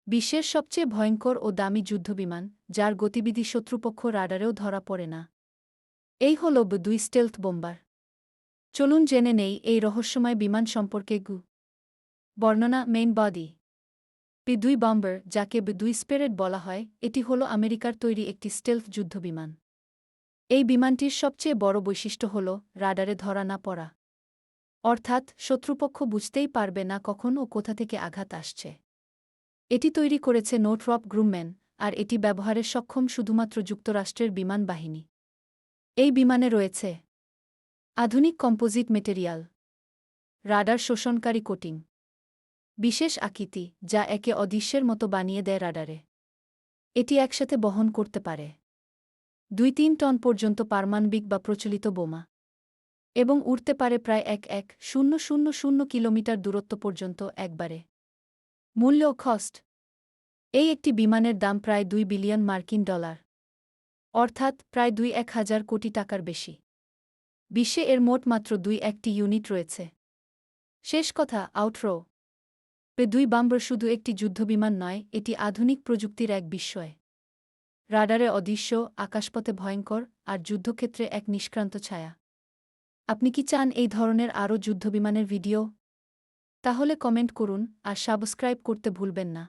বিশ্বের সবচেয়ে ভয়ঙ্কর ও দামি যুদ্ধবিমান, যার গতিবিধি শত্রুপক্ষ রাডারেও ধরা পড়ে না। এই হল B-2 স্টেলথ বোম্বার। চলুন জেনে নেই এই রহস্যময় বিমান সম্পর্কে। বর্ণনা মেইন বডি। B-2 বম্বার, যাকে B-2 স্পিরিট বলা হয়, এটি হল আমেরিকার তৈরি একটি স্টেলথ যুদ্ধবিমান। এই বিমানটির সবচেয়ে বড় বৈশিষ্ট্য হল রাডারে ধরা না পড়া। অর্থাৎ শত্রুপক্ষ বুঝতেই পারবে না কখন ও কোথা থেকে আঘাত আসছে। এটি তৈরি করেছে নোরথ্রপ গ্রুম্যান, আর এটি ব্যবহারে সক্ষম শুধুমাত্র যুক্তরাষ্ট্রের বিমান বাহিনী। এই বিমানে রয়েছে আধুনিক কম্পোজিট মেটেরিয়াল, রাডার শোষণকারী কোটিং, বিশেষ আকৃতি যা একে অদৃশ্যের মতো বানিয়ে দেয় রাডারে। এটি একসাথে বহন করতে পারে 2-3 টন পর্যন্ত পারমাণবিক বা প্রচলিত বোমা, এবং উড়তে পারে প্রায় 1,1,000 কিলোমিটার দূরত্ব পর্যন্ত একবারে। মূল্য কস্ট। এই একটি বিমানের দাম প্রায় $2 বিলিয়ন, অর্থাৎ প্রায় 2,1,000 কোটি টাকার বেশি। বিশ্বে এর মোট মাত্র 2-1টি ইউনিট রয়েছে। শেষ কথা, আউটরো। B-2 বম্বার শুধু একটি যুদ্ধবিমান নয়, এটি আধুনিক প্রযুক্তির এক বিস্ময়। রাডারে অদৃশ্য, আকাশপথে ভয়ঙ্কর, আর যুদ্ধক্ষেত্রে এক নিষ্ক্রান্ত ছায়া। আপনি কি চান এই ধরনের আরও যুদ্ধবিমানের ভিডিও? তাহলে কমেন্ট করুন আর সাবস্ক্রাইব করতে ভুলবেন না।